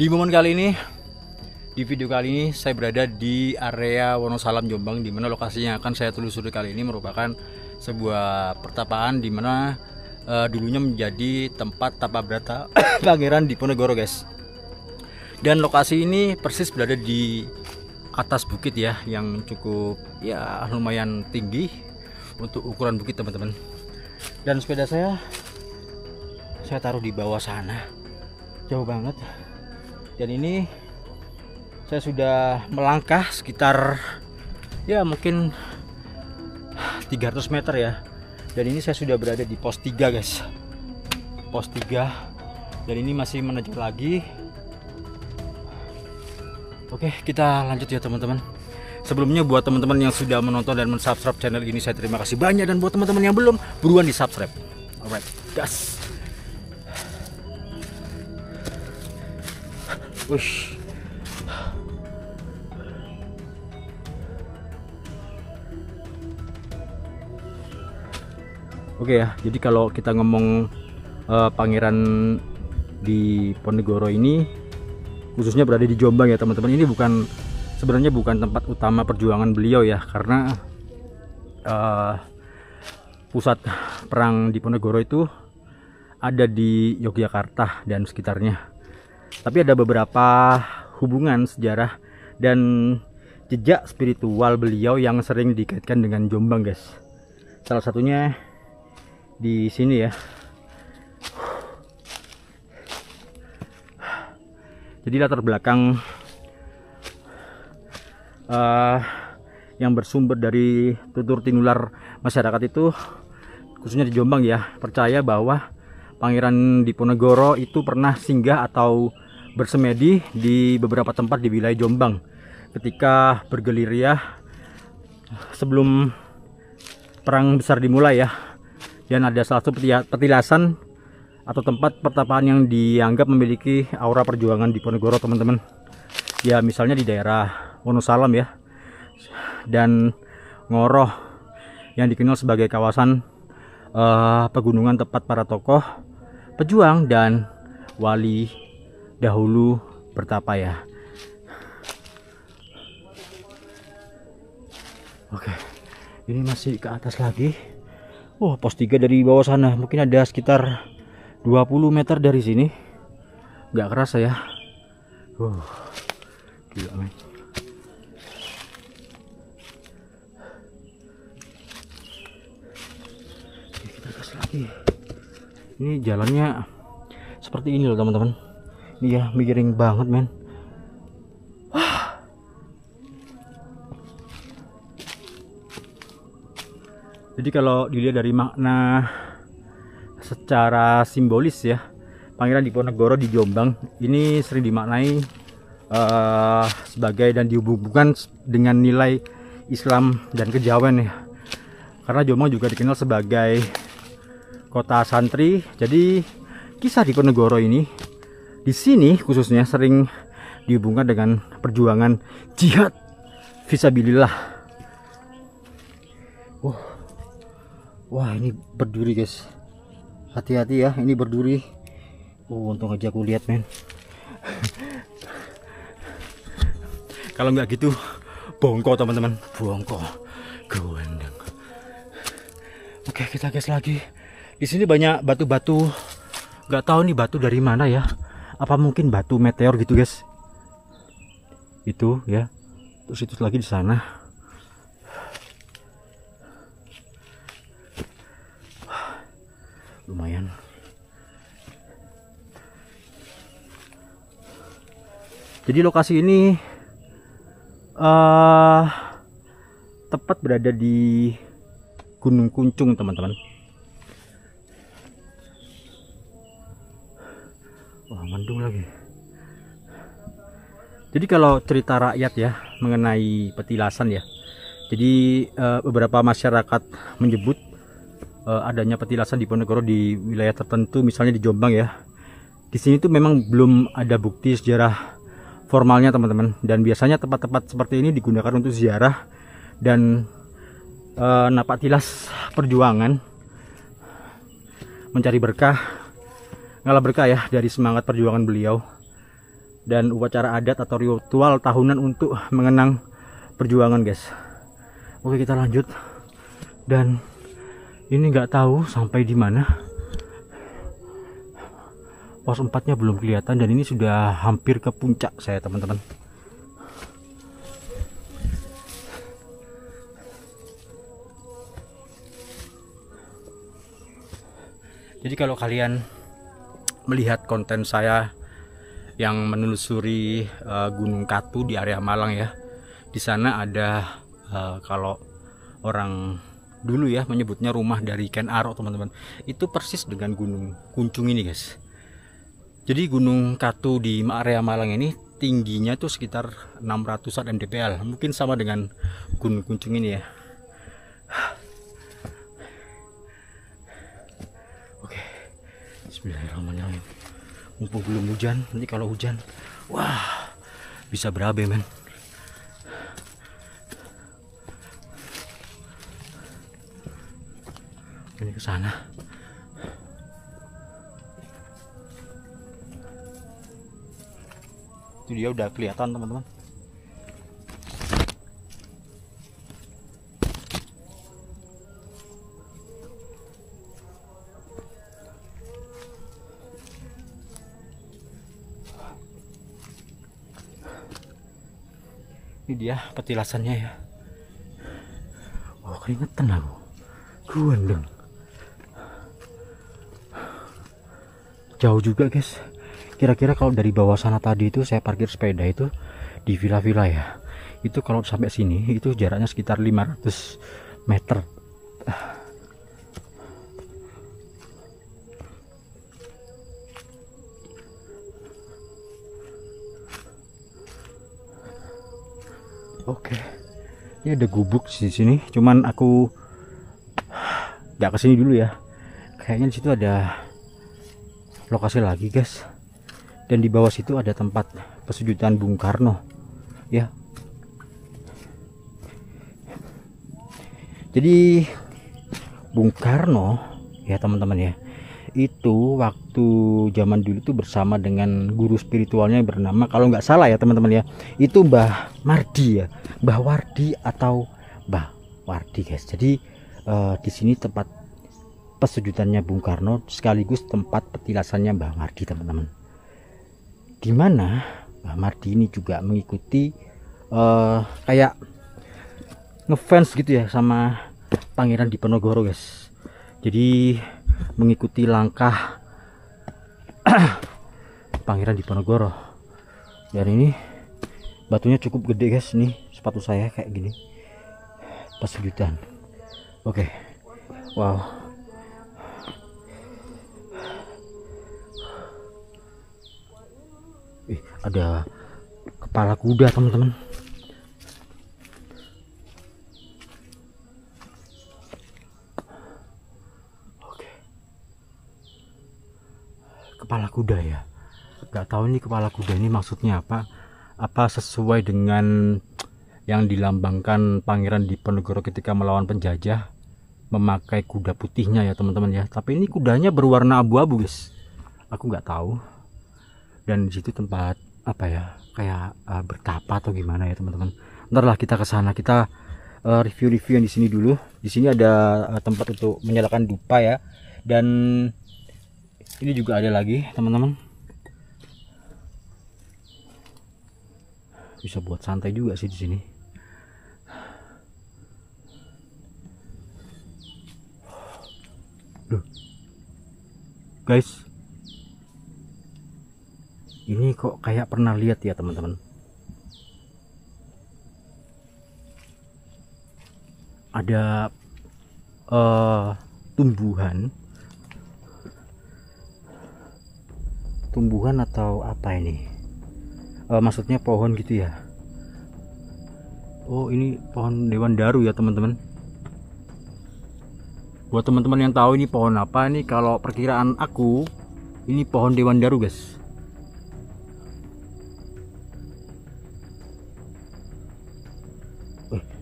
Di momen kali ini, di video kali ini saya berada di area Wonosalam Jombang, di mana lokasinya akan saya telusuri kali ini merupakan sebuah pertapaan di mana dulunya menjadi tempat tapa berata Pangeran Diponegoro, guys. Dan lokasi ini persis berada di atas bukit ya, yang cukup ya lumayan tinggi untuk ukuran bukit, teman-teman. Dan sepeda saya taruh di bawah sana, jauh banget. Dan ini saya sudah melangkah sekitar ya mungkin 300 meter ya. Dan ini saya sudah berada di pos 3, guys. Pos 3. Dan ini masih menanjak lagi. Oke, kita lanjut ya, teman-teman. Sebelumnya buat teman-teman yang sudah menonton dan mensubscribe channel ini, saya terima kasih banyak. Dan buat teman-teman yang belum, buruan di subscribe. Alright, gas. Wush. Oke ya, jadi kalau kita ngomong Pangeran Diponegoro ini khususnya berada di Jombang ya, teman-teman. Ini sebenarnya bukan tempat utama perjuangan beliau ya, karena pusat perang Diponegoro itu ada di Yogyakarta dan sekitarnya. Tapi ada beberapa hubungan sejarah dan jejak spiritual beliau yang sering dikaitkan dengan Jombang, guys. Salah satunya di sini ya. Jadi latar belakang yang bersumber dari tutur tinular masyarakat itu, khususnya di Jombang ya, percaya bahwa Pangeran Diponegoro itu pernah singgah atau bersemedi di beberapa tempat di wilayah Jombang ketika bergerilya sebelum perang besar dimulai ya. Dan ada salah satu petilasan atau tempat pertapaan yang dianggap memiliki aura perjuangan Diponegoro, teman-teman. Ya misalnya di daerah Wonosalam ya, dan Ngoroh yang dikenal sebagai kawasan pegunungan tempat para tokoh pejuang dan wali dahulu bertapa ya. Oke, ini masih ke atas lagi. Oh, pos 3 dari bawah sana mungkin ada sekitar 20 meter dari sini. Nggak kerasa ya. Gila, men. Kita gas lagi. Ini jalannya seperti ini loh, teman-teman. Ini ya miring banget, men. Jadi kalau dilihat dari makna secara simbolis ya, Pangeran Diponegoro di Jombang ini sering dimaknai sebagai dan dihubungkan dengan nilai Islam dan kejawen ya. Karena Jombang juga dikenal sebagai kota santri. Jadi kisah Diponegoro ini di sini khususnya sering dihubungkan dengan perjuangan jihad fisabilillah. Wah, ini berduri, guys. Hati-hati ya, ini berduri. Untung aja aku lihat, men. Kalau nggak gitu bongko, teman-teman. Bongko gawandang. Oke, kita gas lagi. Di sini banyak batu-batu. Nggak tahu nih batu dari mana ya. Apa mungkin batu meteor gitu, guys? Itu ya. Terus itu lagi di sana. Lumayan. Jadi lokasi ini tepat berada di Gunung Kuncung, teman-teman. Wah, mendung lagi. Jadi kalau cerita rakyat ya mengenai petilasan ya, jadi beberapa masyarakat menyebut adanya petilasan Diponegoro di wilayah tertentu, misalnya di Jombang ya. Di sini tuh memang belum ada bukti sejarah formalnya, teman-teman. Dan biasanya tempat-tempat seperti ini digunakan untuk ziarah dan napak tilas perjuangan, mencari berkah, ngalah berkah ya dari semangat perjuangan beliau. dan upacara adat atau ritual tahunan untuk mengenang perjuangan, guys. Oke, kita lanjut. Dan ini nggak tahu sampai di mana. Pos 4-nya belum kelihatan dan ini sudah hampir ke puncak saya, teman-teman. Jadi kalau kalian melihat konten saya yang menelusuri Gunung Katu di area Malang ya, di sana ada kalau orang dulu ya menyebutnya rumah dari Ken Arok, teman-teman. Itu persis dengan Gunung Kuncung ini, guys. Jadi Gunung Katu di area Malang ini tingginya tuh sekitar 600-an mdpl, mungkin sama dengan Gunung Kuncung ini ya. Oke, bismillahirrahmanirrahim. Mumpung belum hujan, nanti kalau hujan, wah, bisa berabe, men. Ini ke sana. Itu dia udah kelihatan, teman-teman. Ini dia petilasannya ya. Oh, keringetan aku. Guandeng. Jauh juga, guys. Kira-kira kalau dari bawah sana tadi itu saya parkir sepeda itu di villa-villa ya. Itu kalau sampai sini itu jaraknya sekitar 500 meter. Oke, ini ada gubuk di sini. Cuman aku nggak kesini dulu ya. Kayaknya di situ ada lokasi lagi, guys. Dan di bawah situ ada tempat pesujudan Bung Karno, ya. Jadi Bung Karno, ya teman-teman ya, itu waktu zaman dulu itu bersama dengan guru spiritualnya yang bernama, kalau nggak salah ya teman-teman ya, itu Mbah Mardi ya, Mbah Wardi atau Mbah Wardi, guys. Jadi di sini tempat pesujudannya Bung Karno sekaligus tempat petilasannya Mbah Mardi, teman-teman. Dimana Mbah Mardi ini juga mengikuti kayak ngefans gitu ya sama Pangeran Diponegoro, guys. Jadi mengikuti langkah Pangeran Diponegoro. Dan ini batunya cukup gede, guys. Nih sepatu saya kayak gini, pesujudan. Oke, wow. Ada kepala kuda, teman-teman. Oke, kepala kuda ya. Gak tahu ini kepala kuda ini maksudnya apa. Apa sesuai dengan yang dilambangkan Pangeran Diponegoro ketika melawan penjajah, memakai kuda putihnya ya teman-teman ya. Tapi ini kudanya berwarna abu-abu, guys. Aku nggak tahu. Dan di situ tempat apa ya, kayak bertapa atau gimana ya teman-teman. Ntar lah kita ke sana, kita review-review yang di sini dulu. Di sini ada tempat untuk menyalakan dupa ya. Dan ini juga ada lagi teman-teman. Bisa buat santai juga sih di sini. Duh. Guys, ini kok kayak pernah lihat ya teman-teman. Ada tumbuhan atau apa ini? Maksudnya pohon gitu ya. Oh, ini pohon dewandaru ya teman-teman. Buat teman-teman yang tahu ini pohon apa, ini kalau perkiraan aku ini pohon dewandaru, guys.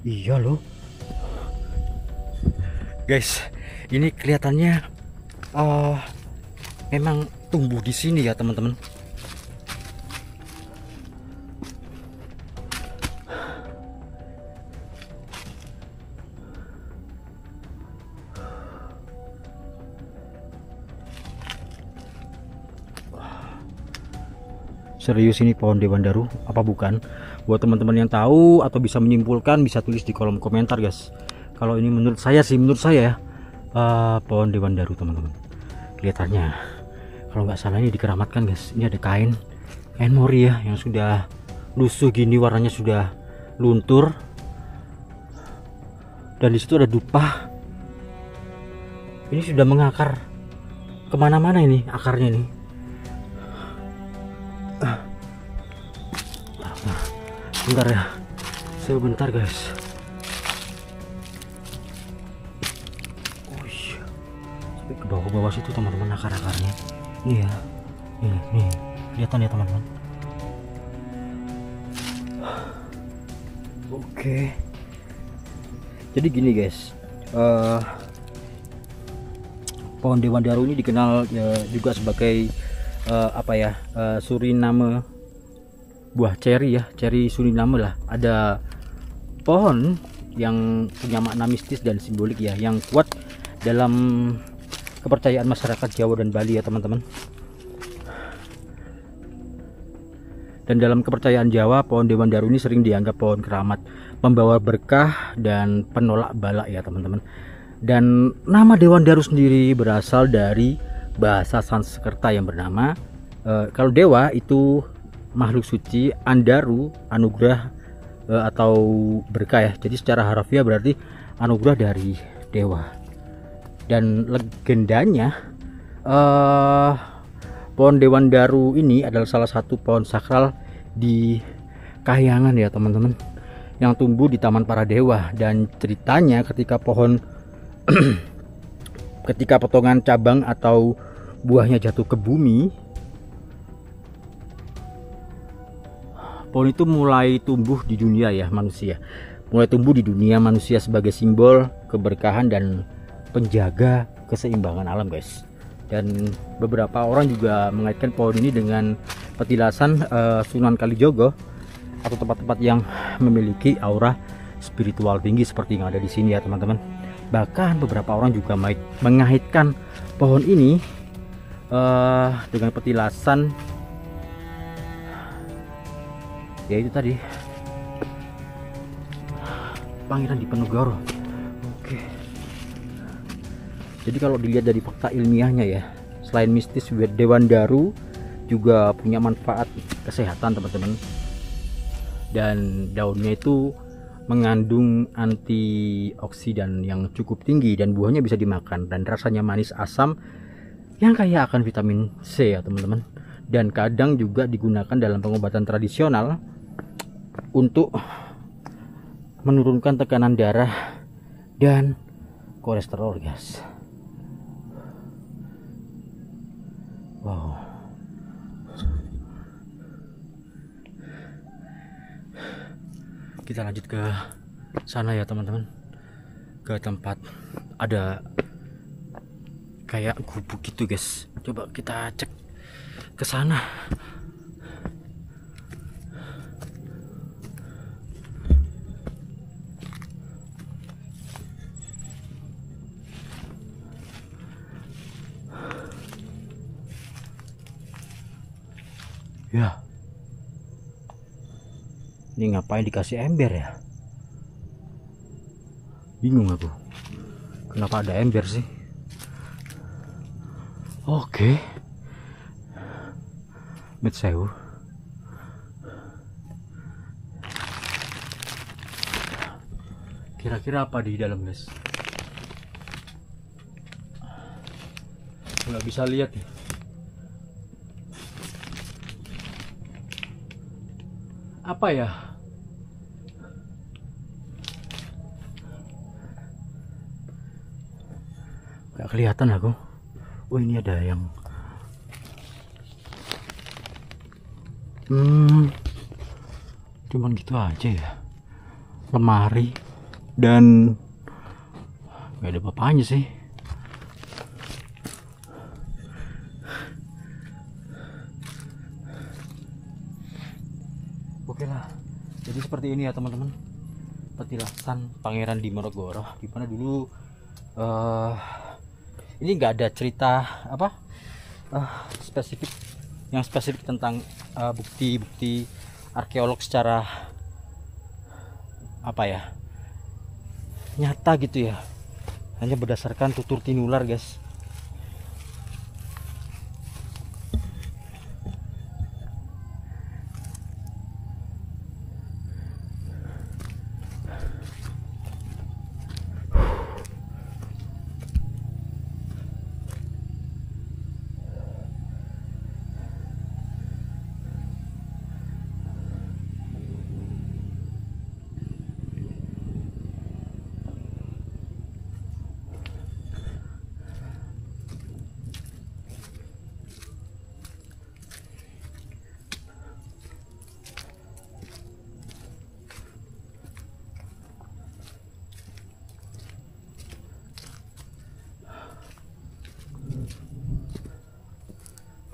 Iya loh, guys. Ini kelihatannya memang tumbuh di sini ya teman-teman. Serius ini pohon Dewan Daru apa bukan? Buat teman-teman yang tahu atau bisa menyimpulkan, bisa tulis di kolom komentar guys. Kalau ini menurut saya sih, ya pohon Dewan Daru teman-teman. Kelihatannya kalau nggak salah ini dikeramatkan guys. Ini ada kain mori ya, yang sudah lusuh gini, warnanya sudah luntur, dan disitu ada dupa. Ini sudah mengakar kemana-mana ini akarnya nih. Bentar ya, sebentar guys. Oh iya, sampai ke bawah-bawah situ teman-teman akar-akarnya. Ini ya, nih kelihatan ya teman-teman. Oke, jadi gini guys, pohon Dewan Daru ini dikenal juga sebagai Suriname, buah ceri ya, ceri Suriname lah. Ada pohon yang punya makna mistis dan simbolik ya, yang kuat dalam kepercayaan masyarakat Jawa dan Bali ya teman-teman. Dan dalam kepercayaan Jawa, pohon Dewan Daru ini sering dianggap pohon keramat, pembawa berkah dan penolak bala ya teman-teman. Dan nama Dewan Daru sendiri berasal dari bahasa Sanskerta yang bernama, kalau dewa itu makhluk suci, Andaru anugerah atau berkah ya. Jadi secara harfiah berarti anugerah dari dewa. Dan legendanya pohon Dewan Daru ini adalah salah satu pohon sakral di Kahyangan ya teman-teman, yang tumbuh di Taman Para Dewa. Dan ceritanya ketika ketika potongan cabang atau buahnya jatuh ke bumi, pohon itu mulai tumbuh di dunia ya manusia, sebagai simbol keberkahan dan penjaga keseimbangan alam guys. Dan beberapa orang juga mengaitkan pohon ini dengan petilasan Sunan Kalijogo atau tempat-tempat yang memiliki aura spiritual tinggi seperti yang ada di sini ya teman-teman. Bahkan beberapa orang juga mengaitkan pohon ini dengan petilasan, yaitu tadi Pangeran Diponegoro. Oke. Jadi kalau dilihat dari fakta ilmiahnya ya, selain mistis, Dewan Daru juga punya manfaat kesehatan teman-teman. Dan daunnya itu mengandung antioksidan yang cukup tinggi, dan buahnya bisa dimakan, dan rasanya manis asam yang kaya akan vitamin C ya teman-teman. Dan kadang juga digunakan dalam pengobatan tradisional untuk menurunkan tekanan darah dan kolesterol guys. Wow. Kita lanjut ke sana ya teman-teman, ke tempat ada kayak gubuk gitu guys. Coba kita cek ke sana. Ya, ini ngapain dikasih ember ya? Bingung aku, kenapa ada ember sih? Oke, Mitsewu. Kira-kira apa di dalam guys? Nggak bisa lihat nih. Apa ya? Gak kelihatan aku. Oh ini ada yang cuman gitu aja ya. Lemari dan gak ada apa-apanya sih. Oke lah, jadi seperti ini ya teman-teman, petilasan Pangeran Diponegoro, di mana dulu ini nggak ada cerita apa spesifik yang spesifik tentang bukti-bukti arkeolog secara apa ya, nyata gitu ya, hanya berdasarkan tutur tinular guys.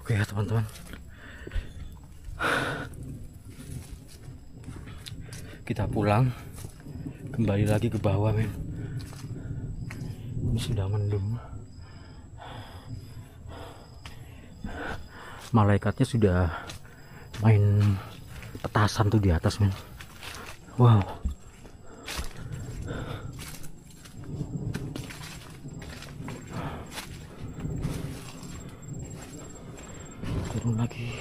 Oke ya teman-teman, kita pulang, kembali lagi ke bawah men. Ini sudah mendung, malaikatnya sudah main petasan tuh di atas men. Wow. Turun lagi.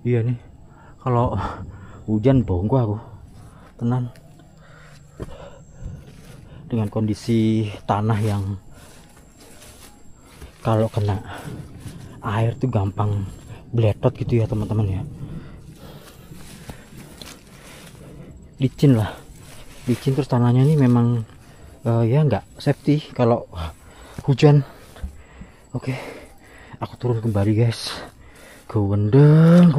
Iya nih, kalau hujan bongko aku tenan, dengan kondisi tanah yang kalau kena air tuh gampang bletot gitu ya teman-teman ya. Licin lah, licin, terus tanahnya ini memang ya nggak safety kalau hujan. Oke, aku turun kembali guys. Kewendeng.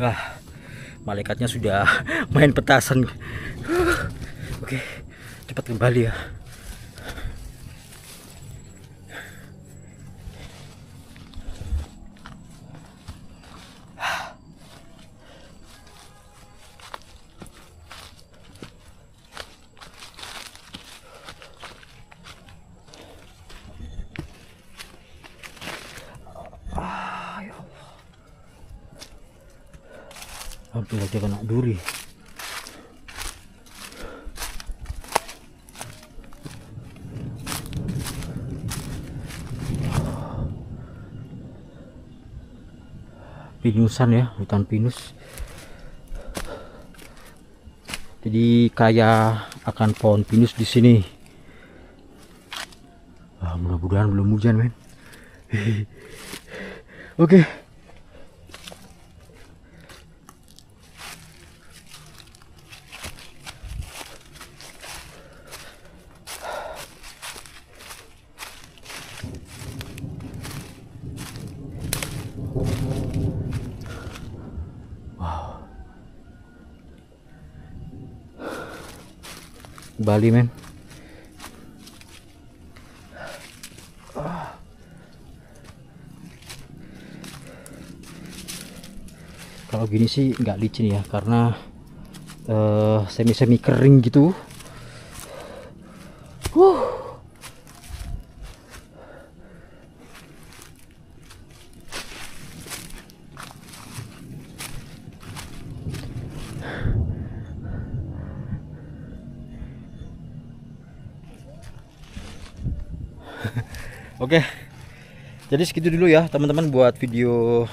Wah, malaikatnya sudah main petasan. Oke, cepat kembali ya. Hampir aja kena duri. Pinusan ya, hutan pinus. Jadi kaya akan pohon pinus di sini. Mudah-mudahan belum hujan men. Oke. Bali men. Kalau gini sih nggak licin ya, karena semi kering gitu. Oke, jadi segitu dulu ya teman-teman buat video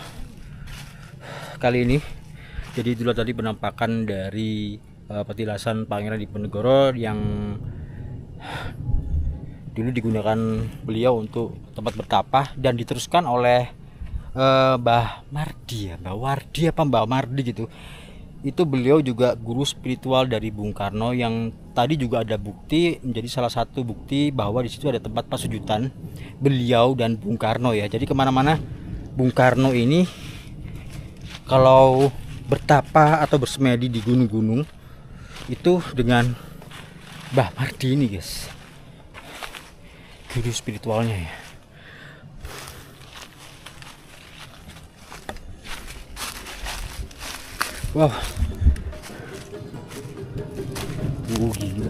kali ini. Jadi itulah tadi penampakan dari petilasan Pangeran Diponegoro yang dulu digunakan beliau untuk tempat bertapa dan diteruskan oleh Mbah Mardi ya, Mbah Wardi apa Mbah Mardi gitu. Itu beliau juga guru spiritual dari Bung Karno, yang tadi juga ada bukti, menjadi salah satu bukti bahwa di situ ada tempat pasujudan beliau dan Bung Karno ya. Jadi kemana-mana Bung Karno ini kalau bertapa atau bersemedi di gunung-gunung itu dengan Mbah Mardi ini guys, guru spiritualnya ya. Wow, gila.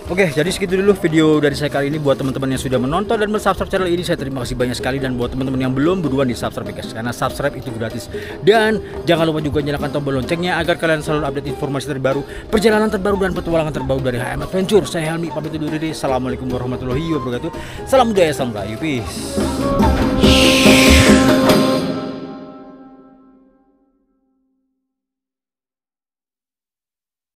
Oke, jadi segitu dulu video dari saya kali ini. Buat teman-teman yang sudah menonton dan mensubscribe channel ini, saya terima kasih banyak sekali. Dan buat teman-teman yang belum, buruan di subscribe guys, karena subscribe itu gratis. Dan jangan lupa juga nyalakan tombol loncengnya agar kalian selalu update informasi terbaru, perjalanan terbaru dan petualangan terbaru dari HM Adventure. Saya Helmi pamit undur diri. Assalamualaikum warahmatullahi wabarakatuh. Salam budaya, salam Melayu, peace.